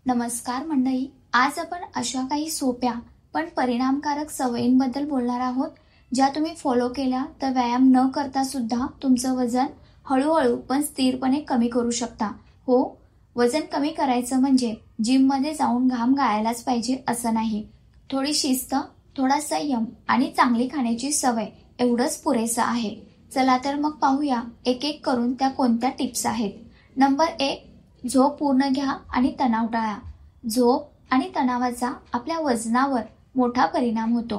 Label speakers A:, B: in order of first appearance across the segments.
A: नमस्कार मंडळी, आज आपण अशा काही सोप्या पण परिणामकारक सवयींबद्दल बोलणार आहोत ज्या तुम्ही फॉलो केल्या तर व्यायाम न करता सुद्धा तुमचं वजन हळूहळू पण स्थिरपणे कमी करू शकता। हो, वजन कमी करायचं म्हणजे जिम मध्ये जाऊन घाम गाळायलाच पाहिजे असं नाही। थोडी शिस्त, थोडा संयम आणि चांगली खाण्याची सवय एवढंच पुरेसं आहे। चला तर मग पाहूया एक एक करून त्या कोणत्या टिप्स आहेत। नंबर 1, झोप पूर्ण घ्या आणि तणाव टाळा। झोप आणि तणावाचा आपल्या वजनावर मोठा परिणाम होतो।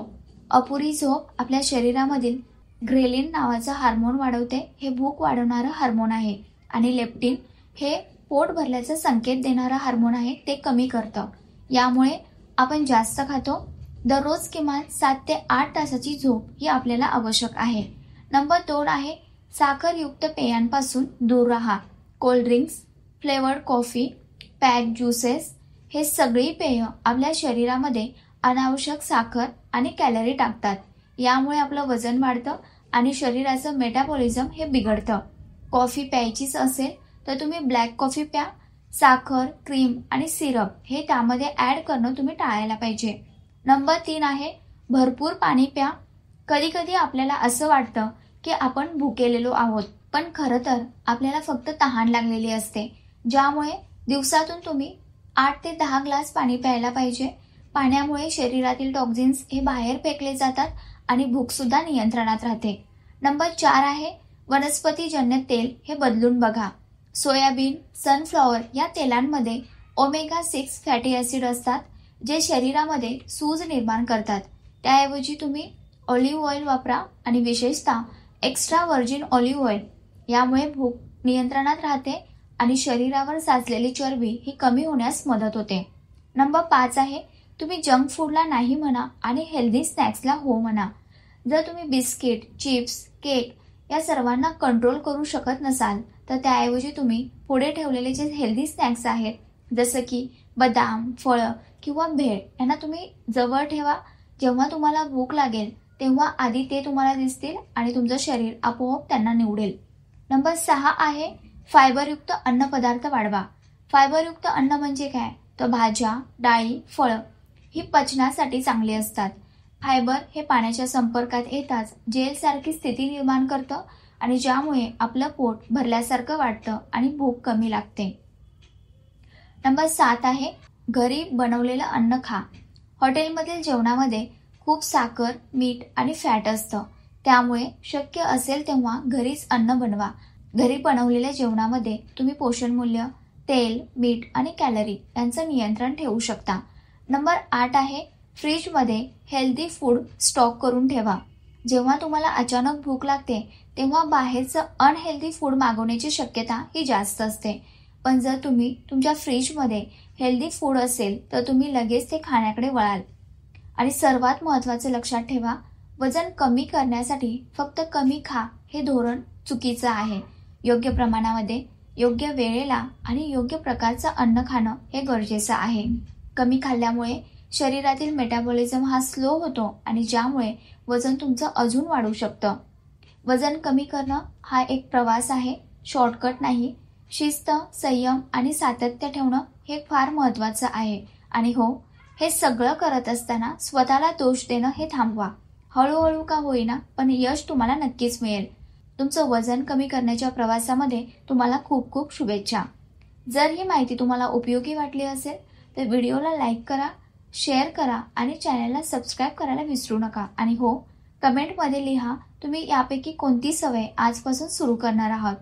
A: अपुरी झोप आपल्या शरीरामधील ग्रेलिन नावाचा हार्मोन वाढवते। हे भूक वाढवणारं हार्मोन आहे आणि लेप्टिन हे पोट भरल्याचा संकेत देणारा हार्मोन आहे, ते कमी करतं। यामुळे आपण जास्त खातो। दररोज किमान 7 ते 8 तासाची झोप ही आपल्याला आवश्यक आहे। नंबर 2 आहे, साखरयुक्त पेयांपासून दूर राहा। Cold drinks, flavoured coffee, pack juices हे सगळी पेय आपल्या शरीरामध्ये अनावश्यक साखर आणि कॅलरी टाकतात। यामुळे आपलं वजन वाढतं आणि शरीराचं मेटाबॉलिझम हे बिघडतं। कॉफी प्यायचीच असेल तर तुम्ही ब्लॅक कॉफी प्या। साखर, क्रीम आणि सिरप हे त्यामध्ये ऍड करणं तुम्ही टाळायला पाहिजे। नंबर 3 आहे, भरपूर पाणी प्या। कधी कधी आपल्याला असं वाटतं की आपण भुकेलेलो आहोत, पण खरं तर आपल्याला फक्त तहान लागलेली असते। ज्यामुळे दिवसातून तुम्ही 8 ते 10 ग्लास पाणी प्यायला पाहिजे। पाण्यामुळे शरीरातील टॉक्झिन्स हे बाहेर फेकले जातात आणि भूक सुद्धा नियंत्रणात राहते। नंबर 4 आहे, वनस्पतीजन्य तेल हे बदलून बघा। सोयाबीन, सनफ्लॉवर या तेलांमध्ये ओमेगा 6 फॅटी ऍसिड असतात, जे शरीरामध्ये सूज निर्माण करतात। त्याऐवजी तुम्ही ऑलिव्ह ऑइल वापरा आणि विशेषतः एक्स्ट्रा व्हर्जिन ऑलिव्ह ऑइल। यामुळे भूक नियंत्रणात राहते आणि शरीरावर साचलेली चरबी ही कमी होण्यास मदत होते। नंबर 5 आहे, तुम्ही जंक फूडला नाही म्हणा आणि हेल्दी स्नॅक्सला हो म्हणा। जर तुम्ही बिस्किट, चिप्स, केक या सर्वांना कंट्रोल करू शकत नसाल तर त्याऐवजी तुम्ही पुढे ठेवलेले जे हेल्दी स्नॅक्स आहेत, जसं की बदाम, फळं किंवा भेळ, यांना तुम्ही जवळ ठेवा। जेव्हा तुम्हाला भूक लागेल तेव्हा आधी ते तुम्हाला दिसतील आणि तुमचं शरीर आपोआप त्यांना निवडेल। नंबर 6 आहे, फायबरयुक्त अन्नपदार्थ वाढवा। फायबरयुक्त अन्न म्हणजे काय, तर भाज्या, डाळी, फळं ही पचनासाठी चांगली असतात। फायबर हे पाण्याच्या संपर्कात येताच जेल सारखी स्थिती निर्माण करतं आणि ज्यामुळे आपलं पोट भरल्यासारखं वाटतं आणि भूक कमी लागते। नंबर 7 आहे, घरी बनवलेलं अन्न खा। हॉटेलमधील जेवणामध्ये खूप साखर, मीठ आणि फॅट असतं। त्यामुळे शक्य असेल तेव्हा घरीच अन्न बनवा। घरी बनवलेल्या जेवणामध्ये तुम्ही पोषण मूल्य, तेल, मीठ आणि कॅलरी यांचं नियंत्रण ठेवू शकता। नंबर 8 आहे, फ्रीजमध्ये हेल्दी फूड स्टॉक करून ठेवा। जेव्हा तुम्हाला अचानक भूक लागते तेव्हा बाहेरचं अनहेल्दी फूड मागवण्याची शक्यता ही जास्त असते। पण जर तुम्ही तुमच्या फ्रीजमध्ये हेल्दी फूड असेल तर तुम्ही लगेच ते खाण्याकडे वळाल। आणि सर्वात महत्त्वाचं लक्षात ठेवा, वजन कमी करण्यासाठी फक्त कमी खा हे धोरण चुकीचं आहे। योग्य प्रमाणामध्ये, योग्य वेळेला आणि योग्य प्रकारचं अन्न खाणं हे गरजेचं आहे। कमी खाल्ल्यामुळे शरीरातील मेटाबॉलिझम हा स्लो होतो आणि ज्यामुळे वजन तुमचं अजून वाढू शकतं। वजन कमी करणं हा एक प्रवास आहे, शॉर्टकट नाही। शिस्त, संयम आणि सातत्य ठेवणं हे फार महत्त्वाचं आहे। आणि हो, हे सगळं करत असताना स्वतःला दोष देणं हे थांबवा। हळूहळू का होईना पण यश तुम्हाला नक्कीच मिळेल। तुमचं वजन कमी करण्याच्या प्रवासामध्ये तुम्हाला खूप खूप शुभेच्छा। जर ही माहिती तुम्हाला उपयोगी वाटली असेल तर व्हिडिओला लाईक करा, शेअर करा आणि चॅनलला सबस्क्राईब करायला विसरू नका। आणि हो, कमेंटमध्ये लिहा तुम्ही यापैकी कोणती सवय आजपासून सुरू करणार आहात।